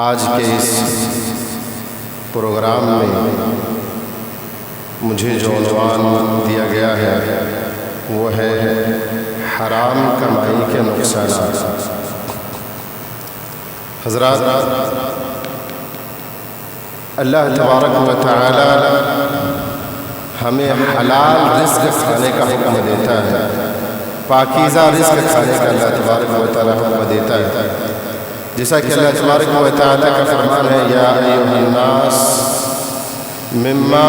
آج کے اس پروگرام میں مجھے جو عنوان دیا گیا ہے وہ ہے حرام کمائی کے نقصانات۔ حضرات، اللہ تبارک و تعالی ہمیں حلال رزق کھانے کا حکم دیتا ہے، پاکیزہ رزق کھانے کا اللہ تبارک و تعالی حکم دیتا ہے، جیسا کہ اللہ تبارک و تعالی کا فرمان ہے، یا ایھا الناس مما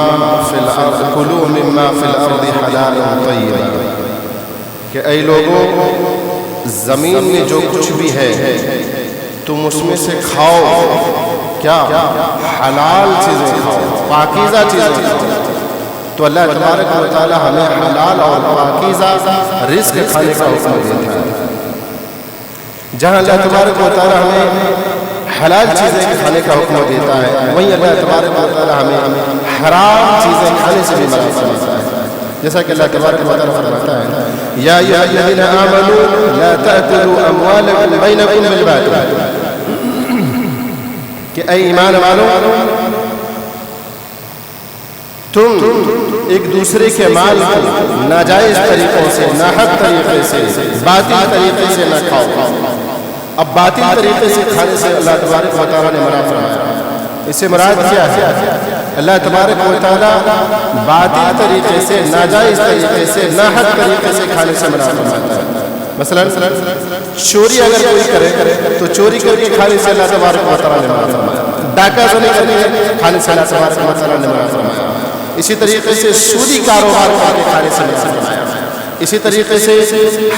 فی الارض کلوا مما فی الارض حلالا طیبا، کہ اے لوگوں، زمین میں جو کچھ بھی ہے تم اس میں سے کھاؤ، کیا حلال چیزیں کھاؤ، پاکیزہ چیزیں کھاؤ۔ تو اللہ تبارک و تعالی ہمیں حلال اور پاکیزہ رزق کھانے کا حکم دیتا ہے۔ جہاں اللہ تبارک و تعالی ہمیں حلال چیزیں کھانے کا حکم دیتا ہے، وہیں اللہ تبارک و تعالی ہمیں حرام چیزیں کھانے سے بھی منع فرماتا ہے، جیسا کہ اللہ تبارک و تعالی فرماتا ہے، یا ایھا الذین آمنوا لا تأکلوا اموالکم بینکم بالباطل، کہ اے ایمان والو، تم ایک دوسرے کے مال کو ناجائز طریقوں سے، ناحق طریقے سے، باطل طریقے سے نہ کھاؤ۔ اب باطل طریقے سے کھانے سے اللہ تبارک و تعالی نے منع فرمایا۔ اس سے مراد کیا ہے؟ اللہ تبارک و تعالی باطل طریقے سے، ناجائز طریقے سے، ناحق طریقے سے کھانے سے منع فرماتا ہے۔ مثلا چوری اگر کوئی کرے تو چوری کر کے کھانے سے اللہ تبارک و تعالی نے منع فرمایا۔ ڈاکہ زنی کر کے کھانے سے اللہ تبارک و تعالی نے منع فرمایا۔ اسی طریقے سے سودی کاروبار کر کے کھانے سے منع فرمایا۔ اسی طریقے سے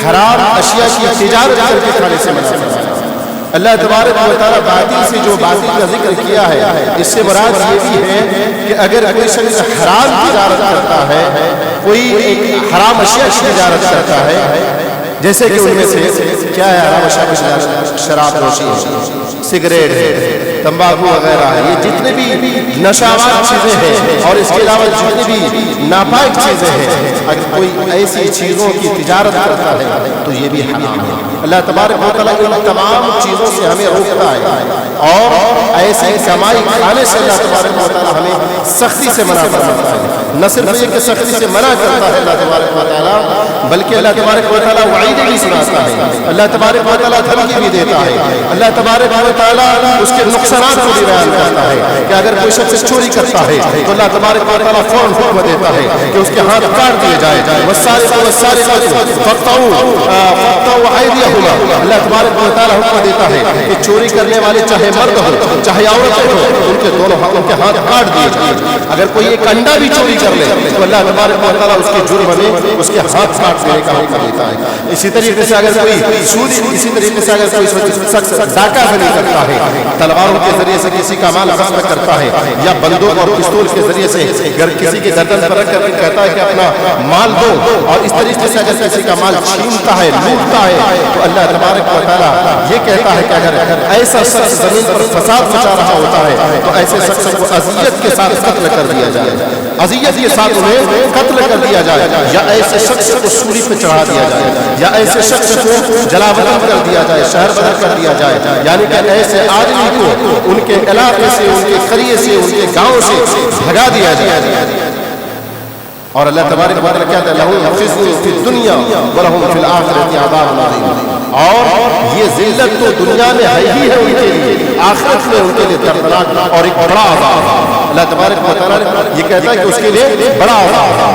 حرام اشیاء کی تجارت کر کے کھانے سے منع فرمایا۔ اللہ تبارک و تعالی باطل سے جو باطل کا ذکر کیا ہے، اس سے مراد یہ بھی ہے کہ اگر کوئی شخص حرام تجارت کرتا ہے، کوئی حرام اشیاء کی تجارت کرتا ہے، جیسے کہ ان میں سے کیا ہے حرام اشیاء کی تجارت؟ شراب نوشی ہے، سگریٹ ہے، تمباکو وغیرہ ہے، یہ جتنے بھی نشاوار چیزیں ہیں اور اس کے علاوہ جتنی بھی ناپاک چیزیں ہیں، اگر کوئی ایسی چیزوں کی تجارت کرتا ہے تو یہ بھی حرام ہے۔ اللہ تبارک و تعالیٰ ان تمام چیزوں سے ہمیں روکتا ہے اور ایسی کمائی کھانے سے اللہ تبارک و تعالیٰ ہمیں سختی سے منع فرماتا ہے۔ نہ صرف یہ کہ سختی سے منع کرتا ہے اللہ تبارک و تعالیٰ، بلکہ اللہ تبارک و تعالیٰ وعید بھی سناتا ہے، اللہ تبارک و تعالیٰ دھمکی بھی دیتا ہے، اللہ تبارک و تعالیٰ اس کے نقصانات کو بھی بیان کرتا ہے کہ اگر کوئی شخص چوری کرتا ہے تو اللہ تبارک و تعالیٰ فوراً حکم دیتا ہے کہ اس کے ہاتھ کاٹ دیے جائے، والسارق والسارقۃ فاقطعوا ایدیہما، اللہ تبارک و تعالیٰ حکم دیتا ہے کہ چوری کرنے والے چاہے مرد ہو چاہے عورت ہو، ان کے ہاتھ کاٹ دیے جائیں۔ اگر کوئی ایک انڈا بھی چوری کر لے تو اللہ تبارک و تعالیٰ اس کے جرم میں اس کے ہاتھ کاٹ دینے کا حکم دیتا ہے۔ اسی طریقے سے اگر کوئی سودی، اسی طریقے سے اگر کوئی شخص ڈاکہ زنی کرتا ہے، تلواروں کے ذریعے سے کسی کا مال غصب کرتا ہے، یا بندوق اور پستول کے ذریعے سے کسی کے گردن پر رکھ کر کہتا ہے کہ اپنا مال دو، اور اس طریقے سے اگر کسی کا مال چھینتا ہے، لوٹتا ہے، تو اللہ تبارک و تعالیٰ یہ کہتا ہے کہ اگر ایسا شخص زمین پر فساد مچا رہا ہوتا ہے تو ایسے شخص کو اذیت کے ساتھ قتل کر دیا جائے، اذیت کے ساتھ انہیں قتل کر دیا جائے، یا ایسے شخص کو سولی پہ چڑھا دیا جائے، یا ایسے شخص کو جلا وطن کر دیا جائے، شہر بدر کر دیا جائے، یعنی کہ ایسے آدمی کو ان کے علاقے سے، ان کے قریے سے، ان کے گاؤں سے بھگا دیا جائے۔ اور اللہ تبارک و تعالیٰ کہتا ہے لَهُمْ خِزْيٌ فِي الدُّنْيَا وَلَهُمْ فِي الْآخِرَةِ عَذَابٌ عَظِيمٌ، اور یہ ذلت تو دنیا میں ہے ہی ہے ان کے لیے، آخرت میں ان کے لیے دردناک اور ایک بڑا عذاب ہے۔ اللہ تبارک و تعالیٰ یہ کہتا ہے کہ اس کے لیے بڑا عذاب ہے۔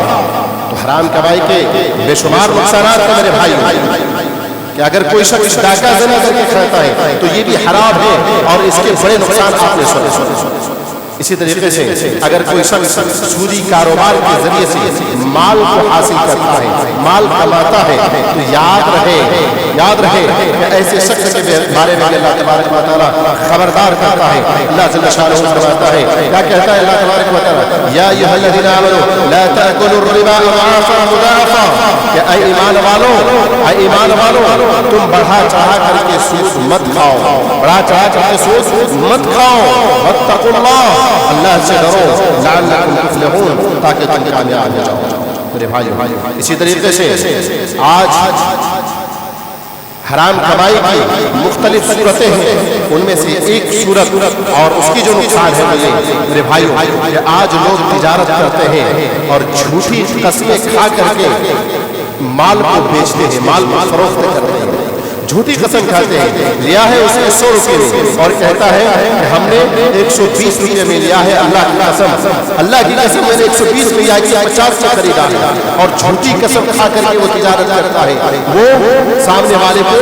تو حرام کمائی کے بے شمار نقصانات ہیں میرے بھائی، کہ اگر کوئی شخص ڈاکہ زنی کر کے کھاتا ہے تو یہ بھی حرام ہے اور اس کے بڑے نقصان آپ نے سنے۔ اسی طریقے سے اگر کوئی شخص سودی کاروبار کے ذریعے سے مال کو حاصل کرتا ہے، مال کماتا ہے، تو یاد رہے کہ ایسے شخص کے بارے میں اللہ تبارک و تعالیٰ خبردار کرتا ہے۔ اللہ جل شانہ فرماتا ہے، کیا کہتا ہے اللہ تبارک و تعالیٰ؟ یا ایھا الذین آمنوا لا تأکلوا الربا اضعافا مضاعفا، کہ اے ایمان والو، تم بڑھا چڑھا کر کے سود مت کھاؤ، بڑھا چڑھا کر کے سود مت کھاؤ، واتقوا اللہ، اللہ سے ڈرو، لعلکم تفلحون، تاکہ تم کامیاب ہو جاؤ۔ میرے بھائیو، اسی طریقے سے آج حرام کمائی کی مختلف صورتیں ہیں، ان میں سے ایک صورت اور اس کی جو نقصان ہے وہ یہ میرے بھائیو کہ آج لوگ تجارت کرتے ہیں اور جھوٹی قسمیں کھا کر کے مال کو بیچتے ہیں، مال کو فروخت کرتے ہیں، جھوٹی قسم کھاتے ہیں۔ لیا ہے اس نے 100 روپے میں اور کہتا ہے کہ ہم نے 120 روپے میں لیا ہے، اللہ کی قسم، اللہ کی قسم میں نے 120 میں لیا کہ 50 میں خریدا ہے، اور جھوٹی قسم کھا کر کے وہ تجارت کرتا ہے، وہ سامنے والے کو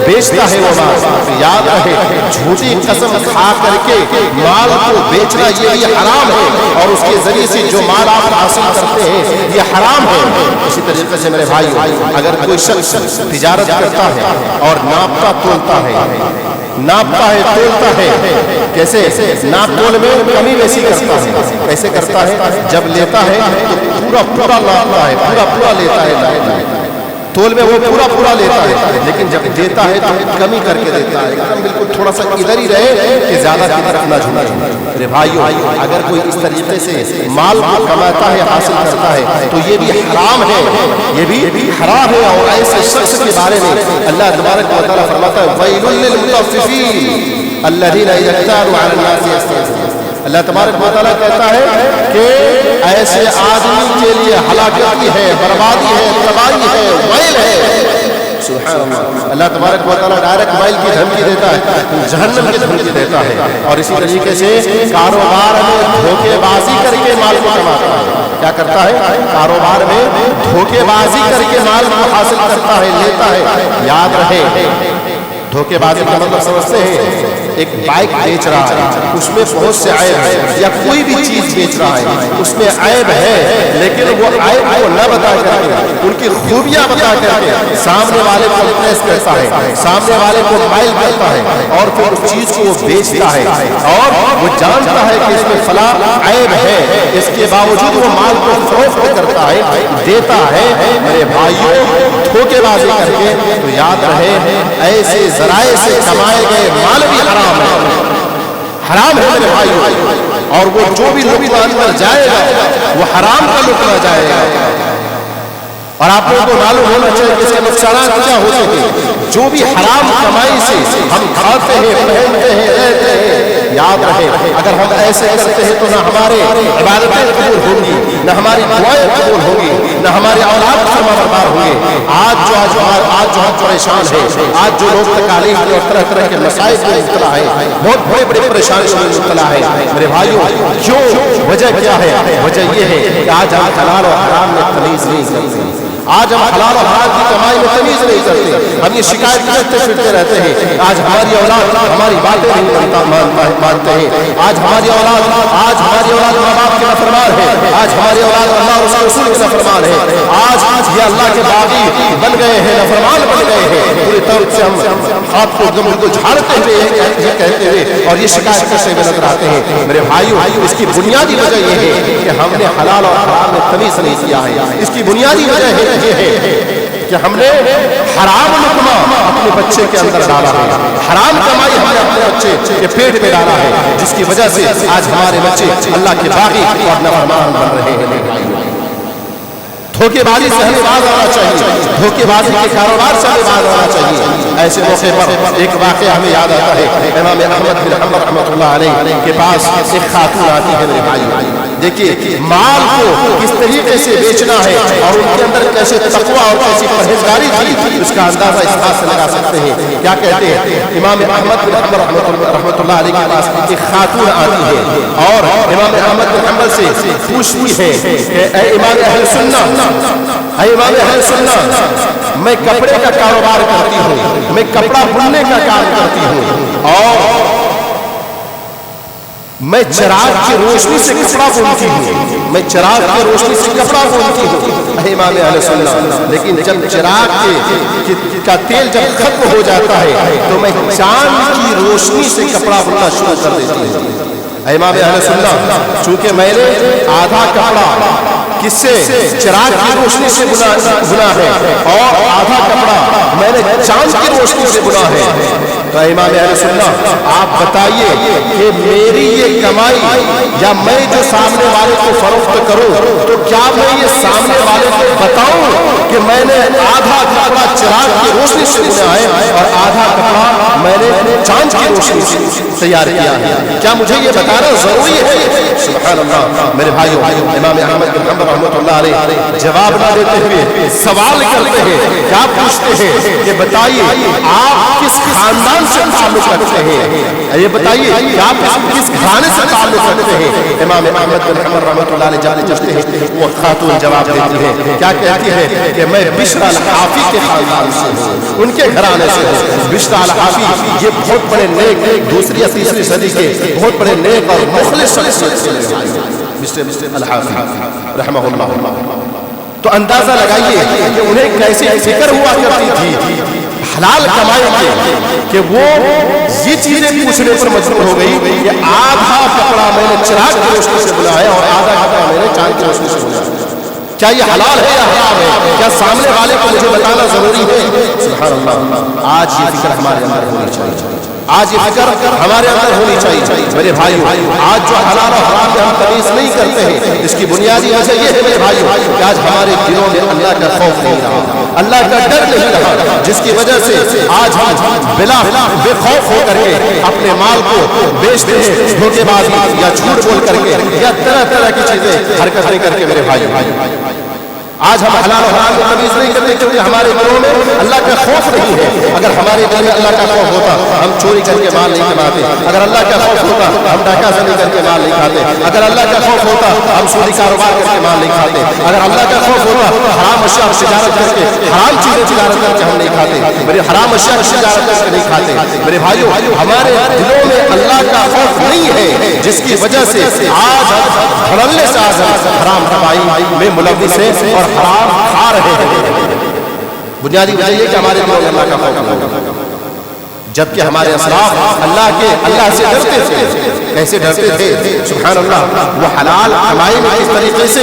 بیچتا ہے وہ مال۔ یاد رہے جھوٹی قسم کھا کر کے مال کو بیچنا یہ بھی حرام ہے، اور اس کے ذریعے سے جو مال آپ حاصل کرتے ہیں یہ حرام ہے۔ اسی طریقے سے میرے بھائی اگر کوئی شخص تجارت کرتا ہے اور ناپتا تولتا ہے، ناپتا ہے تولتا ہے، کیسے ناپ تول میں کمی بیشی کرتا ہے، کیسے کرتا ہے؟ جب لیتا ہے تو پورا پورا لاتا ہے، پورا پورا لیتا ہے، تول میں وہ پورا پورا لیتا ہے، لیکن جب دیتا ہے تو کمی کر کے دیتا ہے، بالکل تھوڑا سا ادھر ہی رہے کہ زیادہ کی طرف نہ جھکے۔ میرے بھائیو اگر کوئی اس طریقے سے مال کو کماتا ہے، حاصل کرتا ہے تو یہ بھی حرام ہے، یہ بھی حرام ہے۔ اور ایسے شخص کے بارے میں اللہ تبارک و تعالیٰ فرماتا ہے وَيْلٌ لِّلْمُطَفِّفِينَ الَّذِينَ إِذَا اكْتَالُوا عَلَى النَّاسِ يَسْتَوْفُونَ۔ اللہ تبارک و تعالیٰ کہتا ہے کہ ایسے آدمی کے لیے ہلاکت ہے، بربادی ہے، تباہی ہے، ویل ہے۔ سبحان اللہ، اللہ تبارک و تعالیٰ ڈائریکٹ ویل کی دھمکی دیتا ہے، جہنم کی دھمکی دیتا ہے۔ اور اسی طریقے سے کاروبار میں دھوکے بازی کر کے مال کو کماتا ہے، کیا کرتا ہے؟ کاروبار میں دھوکے بازی کر کے مال کو حاصل کرتا ہے، لیتا ہے۔ یاد رہے دھوکے بازی کا مطلب سمجھتے ہیں؟ ایک بائک بیچ رہا ہے، اس میں بہت سے عیب ہے، یا کوئی بھی چیز بیچ رہا ہے اس میں عیب ہے، لیکن وہ عیب کو نہ بتا کر کے ان کی خوبیاں بتا کر کے سامنے والے کو امپریس کرتا ہے، سامنے والے کو مائل کرتا ہے، اور پھر اس چیز کو وہ بیچتا ہے، اور وہ جانتا ہے کہ اس میں فلاں عیب ہے، اس کے باوجود وہ مال کو فروخت کرتا ہے، دیتا ہے۔ میرے بھائیوں دھوکے بازی کر کے تو یاد رہے ایسے ذرائع سے کمائے گئے مال بھی حرام ہے، حرام ہے میرے بھائیو۔ اور وہ جو بھی لقمہ اندر جائے گا وہ حرام کا لقمہ جائے گا، اور آپ لوگوں کو معلوم ہونا چاہیے کہ اس کے نقصانات کیا ہوتے ہیں۔ جو بھی حرام کمائی سے ہم کھاتے ہیں، پہنتے ہیں، رہتے ہیں، یاد رہے اگر ہم ایسے کرتے ہیں تو نہ ہمارے عبادتیں قبول ہوں گی، نہ ہماری دعائیں قبول ہوں گی، نہ ہمارے اولاد فرمانبردار ہوں گے۔ آج جو ہم پریشان ہیں، آج جو لوگ تکالیف اور طرح طرح کے مسائل میں مبتلا ہے، بہت بڑے بڑے پریشانیوں میں مبتلا ہے، میرے بھائیوں کیوں؟ وجہ کیا ہے؟ وجہ یہ ہے کہ آج ہم حلال اور حرام میں تمیز نہیں کرتے، آج ہم حلال و حرام کی کمائی میں تمیز نہیں کرتے، ہم یہ شکایت کرتے پھرتے رہتے ہیں۔ آج ہماری اولاد ہماری باتیں نہیں مانتے ہیں، آج ہماری اولاد ماں باپ کے نافرمان ہے، آج ہماری اولاد اللہ اور اس کے رسول کے نافرمان ہے، آج یہ اللہ کے باغی بن گئے ہیں، نافرمان بن گئے ہیں۔ پوری طرح سے ہم ہاتھ کو جھاڑتے ہوئے یہ کہتے ہوئے اور یہ شکایت کرتے ہوئے نظر آتے ہیں۔ میرے بھائیو اس کی بنیادی وجہ یہ ہے کہ ہم نے حلال اور حرام میں تمیز نہیں کیا ہے، اس کی بنیادی وجہ ہے یہ ہے کہ ہم نے حرام لقمہ اپنے بچے کے اندر ڈالا ہے، حرام کمائی ہم نے اپنے بچے کے پیٹ میں ڈالا ہے، جس کی وجہ سے آج ہمارے بچے اللہ کے باغی اور نافرمان بن رہے ہیں۔ دھوکے بازی سے ہمیں باز آنا چاہیے، دھوکے بازی کے کاروبار سے ہمیں باز آنا چاہیے۔ ایسے موقع پر ایک واقعہ ہمیں یاد آتا ہے، امام احمد بن حنبل رحمۃ اللہ علیہ کے پاس ایک خاتون آتی ہے۔ میرے بھائی دیکھیے مال کو کس طریقے سے بیچنا ہے اور ان کے اندر کیسے تقویٰ اور کیسی پرہیزگاری تھی، اس کا اندازہ اس بات سے لگا سکتے ہیں۔ کیا کہتے ہیں؟ امام احمد بن حنبل رحمۃ اللہ علیہ کے پاس ایک خاتون آتی ہے اور امام احمد بن حنبل سے پوچھتی ہے کہ اے امام اہل سنت، اے امام اہل سنت، میں کپڑے کا کاروبار کرتی ہوں، میں کپڑا بننے کا کام کرتی ہوں، اور میں چراغ کی روشنی سے کپڑا بنتی ہوں، میں چراغ کی روشنی سے کپڑا بنتی ہوں، اے امام اہل سنت، لیکن جب چراغ کا تیل جب ختم ہو جاتا ہے تو میں چاند کی روشنی سے کپڑا بننا شروع کر دیتی ہوں۔ اے امام اہل سنت، چونکہ میں نے آدھا کپڑا किससे? चिराग की रोशनी से बुना है और आधा कपड़ा मैंने चांद की रोशनी से बुना है। तो इमाम अहले सुन्नत आप बताइए कि मेरी ये कमाई या मैं जो सामने वाले को फरोख्त करूं, तो क्या मैं ये सामने वाले को बताऊं कि मैंने आधा कपड़ा चिराग की रोशनी से बुना है और आधा कपड़ा मैंने चांद की रोशनी से तैयार किया है? क्या मुझे ये बताना जरूरी है? सुभान अल्लाह। मेरे भाइयों, इमाम अहमद बिन हंबल रहमतुल्लाह अलैह जवाब ना देते हुए सवाल करते हैं, क्या पूछते हैं कि बताइए आप किस खानदान से ताल्लुक रखते हैं? ये बताइए कि आप किस घराने से ताल्लुक रखते हैं? इमाम अहमद बिन हंबल रहमतुल्लाह अलैह जाने पूछते हैं, वो खातून जवाब देती है, क्या कहती है कि मैं बिश्र अल-हाफी के खानदान से हूँ, उनके घराने से हूँ। बिश्र अल-हाफी ये बहुत बड़े नेक, दूसरी या तीसरी सदी के बहुत बड़े नेक और मुखलिस शख्सियत से बिश्र अल-हाफी रहमहुल्लाह। तो अंदाजा लगाइए कि उन्हें कैसी फिक्र हुआ करती थी हलाल कमाई कि वो ये चीजें पूछने पर मजबूर हो गई कि आधा कपड़ा मैंने चिराग की रोशनी से बुनाया और आधा कपड़ा मैंने चांद की रोशनी से बुनाया। क्या ये हलाल है या हराम है? क्या सामने वाले को मुझे बताना जरूरी है? सुभान अल्लाह। आज ये फिक्र हमारे अंदर होनी चाहिए, आज ये फिक्र हमारे अंदर होनी चाहिए। मेरे भाइयों, आज जो हलाल और हराम में हम तमीज नहीं करते हैं, इसकी बुनियादी वजह ये है मेरे भाइयों कि आज हमारे दिलों में अल्लाह का खौफ नहीं रहा, अल्लाह का डर नहीं रहा, जिसकी वजह से आज हम बिला बेखौफ होकर के अपने माल को बेचते हैं, धोखेबाजी या झूठ बोल करके या तरह तरह की चीजें हरकतें करके। मेरे भाइयों, आज हम हलाल और हराम में तमीज नहीं करते क्योंकि हमारे दिलों में अल्लाह का खौफ नहीं है। अगर हमारे दिल में अल्लाह का खौफ होता हम चोरी करके माल नहीं कमाते, अगर अल्लाह का खौफ होता हम डाकाज़नी करके माल नहीं खाते, अगर अल्लाह का खौफ होता हम सूदी कारोबार करके माल नहीं खाते, अगर अल्लाह का खौफ होता हराम अशिया तिजारत करके हराम चीजें तिजारत करके हम नहीं खाते, मेरे हराम अशिया तिजारत करके नहीं खाते। मेरे भाइयों, हमारे दिलों में अल्लाह का खौफ नहीं है, जिसकी वजह से आज धड़ल्ले से आज हराम कमाई में मुलव्विस है और हराम खा रहे हैं। बुनियादी वजह ये कि हमारे दिलों में अल्लाह का खौफ नहीं, जबकि हमारे असलाफ अल्लाह से डरते थे। कैसे डरते थे? सुभान अल्लाह। वो हलाल कमाई में किस तरीके से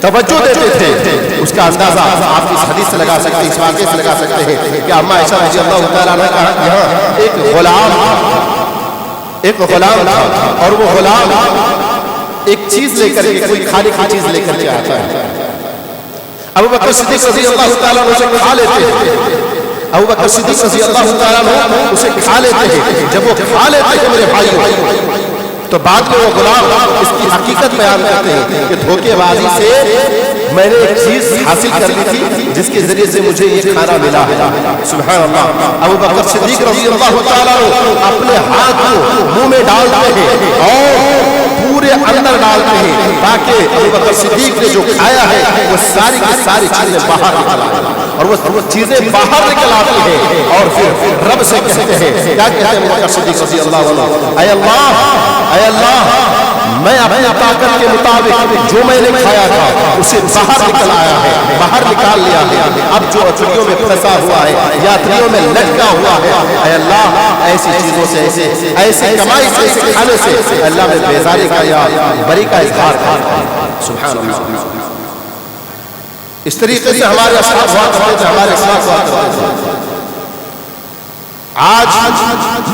तवज्जो देते थे, उसका अंदाजा आप इस हदीस से लगा सकते हैं, इस वाक़े से लगा सकते हैं कि अम्मा आयशा रज़ियल्लाहु तआला अन्हा का यहाँ एक गुलाम था और वो गुलाम एक चीज लेकर के, कोई खाने की चीज लेकर के आता है। अबू बकर सिद्दीक रज़ियल्लाहु तआला उसे खा लेते हैं, अबू बकर सिद्दीक रज़ियल्लाहु तआला उसे खा लेते हैं। जब वो खा लेते हैं मेरे भाइयों, तो बाद में वो गुलाम इसकी हकीकत बयान करते हैं कि धोखेबाजी से मैंने एक चीज हासिल कर ली थी जिसके जरिए से मुझे ये खाना मिला है। सुभान अल्लाह। अबू बकर सिद्दीक रज़ियल्लाहु तआला अपने हाथ को मुंह में डालते हैं और पूरे अंदर डालते हैं ताकि अबू बकर सिद्दीक ने जो खाया है वो सारी की सारी चीजें बाहर निकल आए और वो चीजें बाहर निकल आती हैं और फिर रब से कहते हैं, क्या कहते हैं अबू बकर सिद्दीक रज़ियल्लाहु अन्हु? ऐ अल्लाह, मैं अपनी ताकत के मुताबिक जो मैंने खाया था उसे बाहर निकल आया है, बाहर निकाल लिया है। अब जो अचुरियों में फंसा हुआ है, यात्रियों में लटका हुआ है, ऐ अल्लाह ऐसी चीजों से, ऐसे कमाई से, ऐसे खाने से अल्लाह में बेजारी का या बरी का इजहार कर। सुभान अल्लाह। इस तरीके से हमारे असलाफ हुआ करते थे, हमारे असलाफ हुआ करते थे। आज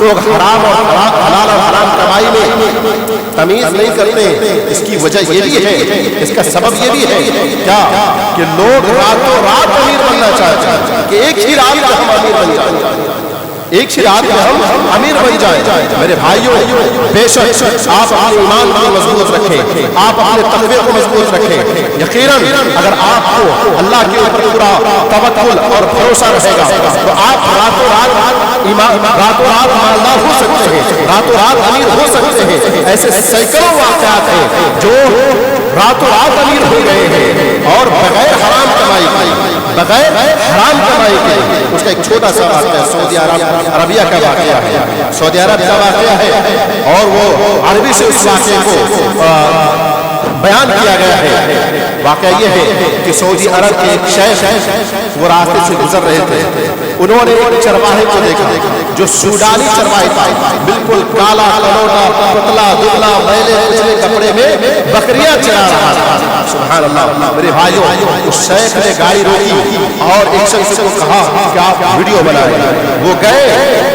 लोग हराम और हलाल और हराम कमाई में तमीज नहीं करते। इसकी वजह ये भी है, इसका सबब ये भी है क्या कि लोग रातों रात अमीर बनना चाहते हैं कि एक ही रात में हम अमीर बन जाए, एक ही रात में हम अमीर बन जाए। मेरे भाइयों, बेशक आप अपने ईमान को मजबूत रखें, आप अपने तक़वे को मजबूत रखें। यकीनन अगर आपको अल्लाह के ऊपर पूरा तवक्कुल और भरोसा रहेगा तो आप रातों रात मालदार हो सकते हैं, रातों रात अमीर हो सकते हैं। ऐसे सैकड़ों वाक़यात हैं जो रातों रात अमीर हो गए हैं और बगैर हराम कमाई के। उसका एक छोटा सा वाक़या सऊदी अरबिया का वाक़या है, सऊदी अरब का वाक़या है और वो अरबी से उस वाक़े को बयान किया गया है। वाक़या ये है कि सऊदी अरब के एक शेख वो रास्ते से गुजर रहे थे उन्होंने एक चरवाहे को देखा जो सूडानी चरवाहे था, बिल्कुल काला कलौटा, पतला दुबला, मैले कुचले कपड़े में बकरियां चरा रहा था। सुभान अल्लाह। मेरे भाइयों, उस शेख ने गाड़ी रोकी और एक शख्स को कहा कि आप वीडियो बनाएं। वो गए,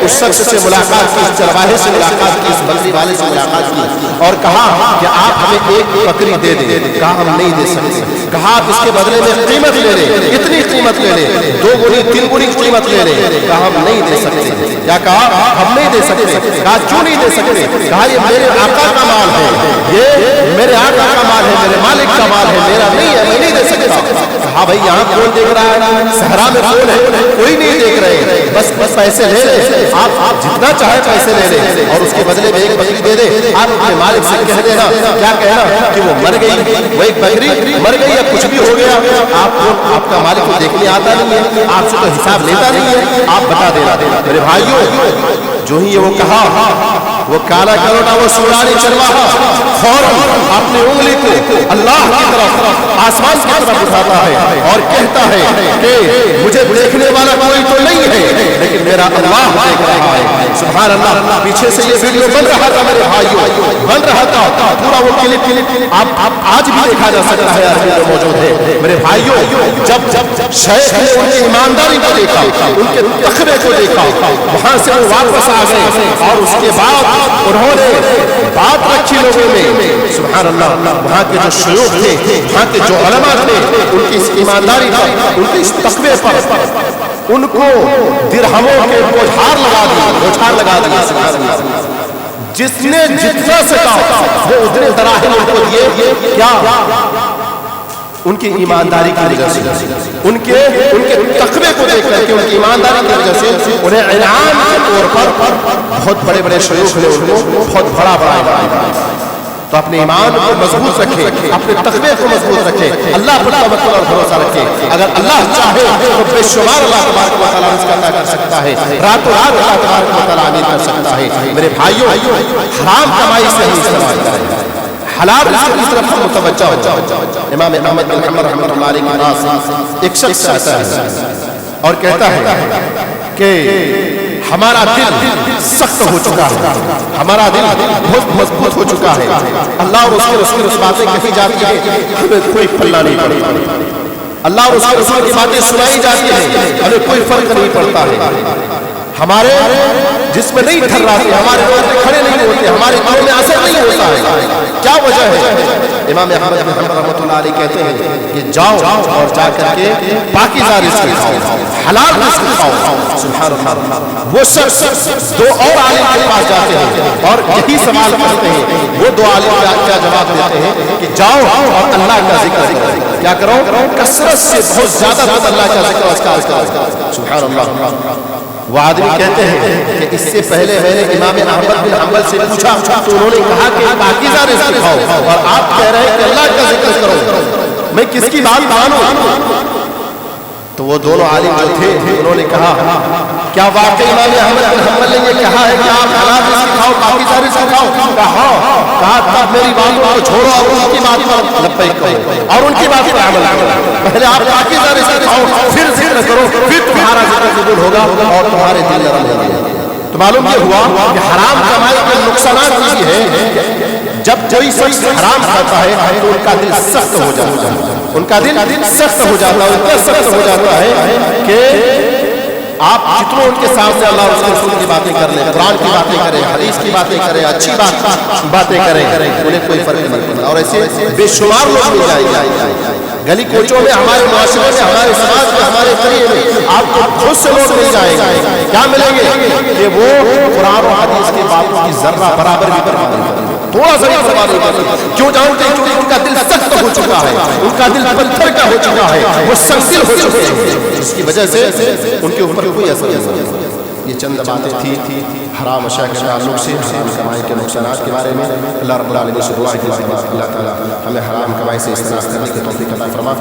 उस शख्स से मुलाकात की, चरवाहे से मुलाकात की, इस बकरी वाले से मुलाकात की और कहा कि आप हमें एक बकरी दे दें। कहा हम नहीं दे सकते। कहा आप इसके बदले में कीमत ले लें, इतनी कीमत ले लें, 2 गुनी 3 गुनी कीमत ले लें। कहा हम नहीं दे सकते। क्या कहा? हम नहीं दे सकते। कहा क्यों नहीं दे सकते? कहा ये मेरे आका का माल है, ये मेरे आका का माल है, मेरे मालिक का माल है, मेरा नहीं है, मैं नहीं दे सकता। कहा भाई यहाँ कौन देख रहा है? सहरा में कौन है? कोई नहीं देख रहे। बस पैसे ले ले, आप जितना चाहे पैसे ले ले और उसके बदले में एक बकरी दे दे। आप अपने मालिक से कह देना, क्या कहना कि वो मर गई, वो एक बकरी मर गई या कुछ भी हो गया, आपको आपका मालिक को देखने आता नहीं है, आपसे तो हिसाब लेता नहीं है, आप बता देना। मेरे भाइयों, जो ही वो कहा, वो काला कलौटा, वो सूडानी चरवाहा फौरन अपनी उंगली को अल्लाह की तरफ, आसमान की तरफ उठाता है और कहता है कि मुझे देखने वाला कोई तो नहीं है, लेकिन मेरा अल्लाह देख रहा है। सुभान अल्लाह। पीछे से ये वीडियो बन रहा था मेरे भाइयों, बन रहा था पूरा वो क्लिप आप आज भी देखा जा सकता है, मौजूद है। मेरे भाइयों, जब शेख ने उनकी ईमानदारी को देखा, उनके तखबे को देखा, वहां से वो वापस आ गए और उसके बाद उन्होंने बात रखी लोगों में। सुभान अल्लाह। वहां के जो शयूख थे, वहां के जो उलमा थे, उनकी इस ईमानदारी पर, उनके इस तकवे पर उनको दिरहमों के बोझार लगा दिया। सुभान अल्लाह। जिसने जितना सका वो उतने दराहिम उनको दिए। क्या? उनकी ईमानदारी की वजह से, उनके तकवे को देख करके, उनकी ईमानदारी की वजह से उन्हें इनाम के तौर पर बहुत बड़े बड़े शयूख ने उनको बहुत बड़ा इनाम। तो अपने ईमान को मजबूत रखे, अपने तकवे को मजबूत रखे, अल्लाह पर तवक्कुल और भरोसा रखे। अगर अल्लाह चाहे तो बेशुमार अल्लाह तबारक व तआला इसका अता कर सकता है, रातों रात अल्लाह तबारक व तआला अमीर कर सकता है। मेरे भाइयों, हराम कमाई से ही इस्तेमाल करें, हलाल रिज़्क़ की तरफ मुतवज्जह हो जाओ। इमाम अहमद बिन हंबल रहमतुल्लाह अलैहि के पास एक शख्स आता है और कहता है कि हमारा दिल सख्त हो चुका है, हमारा दिल बहुत मजबूत हो चुका है, अल्लाह और उसके रसूल की बातें कही जाती है, हमें कोई पल्ला नहीं पड़ता, अल्लाह और उसके रसूल की बातें सुनाई जाती है, हमें कोई फर्क नहीं पड़ता है, हमारे जिसमें नहीं ठहराते, हमारे रोते खड़े नहीं होते, हमारे दिलों में असर नहीं होता है। क्या वजह है? इमाम अहमद बिन हंबल रहमतुल्लाह अलैहि कहते हैं कि जाओ और जा करके पाकीज़ा रिज़्क़ खाओ, हलाल रिज़्क़ खाओ। सुभान अल्लाह। वो शख्स 2 और आलिम के पास जाते हैं और यही सवाल करते हैं। वो 2 आलिम क्या जवाब देते हैं कि जाओ और अल्लाह का जिक्र करो। क्या करो? कसरत से बहुत ज्यादा अल्लाह का जिक्र करो। सुभान अल्लाह। वो आदमी कहते हैं कि इससे पहले मैंने इमाम अहमद बिन हंबल से पूछा तो उन्होंने कहा कि पाकीज़ा रिज़्क़ खाओ और आप कह रहे हैं कि अल्लाह का जिक्र करो, मैं किसकी बात मानूं? तो वो दोनों आलिम जो थे उन्होंने कहा क्या वाकई इमाम अहमद बिन हंबल ने ये कहा है कि आप हलाल रिज़्क़ खाओ, पाकीज़ा रिज़्क़ खाओ? कहा तब मेरी बात को छोड़ो और उनकी बात पर लब्बैक कहो और उनकी बात पर अमल करो। पहले आप पाकीज़ा रिज़्क़ खाओ, फिर जिक्र करो, फिर तुम्हारा जिक्र कबूल होगा और तुम्हारे दिल नरम होंगे। तो मालूम ये हुआ कि हराम कमाई के नुकसान ये है, जब कोई शख्स हराम खाता है तो उनका दिल सख्त हो जाता है, उनका दिल सख्त हो जाता है, इतना सख्त हो जाता है कि आप जितना उनके सामने अल्लाह और उसके रसूल की बातें कर लें, कुरान की बातें करें, हदीस की बातें करें, अच्छी बातें करें, उन्हें कोई फर्क नहीं पड़ता। और ऐसे बेशुमार लोग मिल जाएंगे गली कोचों में, हमारे मुआशरे में, हमारे समाज में, हमारे करीब में आपको बहुत से लोग मिल जाएंगे। क्या मिलेंगे? कि वो कुरान और हदीस की बातों की जर्रा बराबर भी परवाह नहीं करेंगे, थोड़ा सा भी परवाह नहीं करेंगे। क्यों जानते हैं? क्योंकि उनका दिल सख्त हो चुका है, उनका दिल पत्थर का हो चुका है, वो संदिल हो चुके हैं, जिसकी वजह से उनके ऊपर कोई असर नहीं होता। ये चंद बातें थी हराम अशया के ताल्लुक से, हराम कमाई के नुकसान के बारे में। अल्लाह रब्बुल आलमीन से दुआ है कि अल्लाह ताला हमें हराम कमाई से इस्तेमाल करने की तौफीक अता फरमा।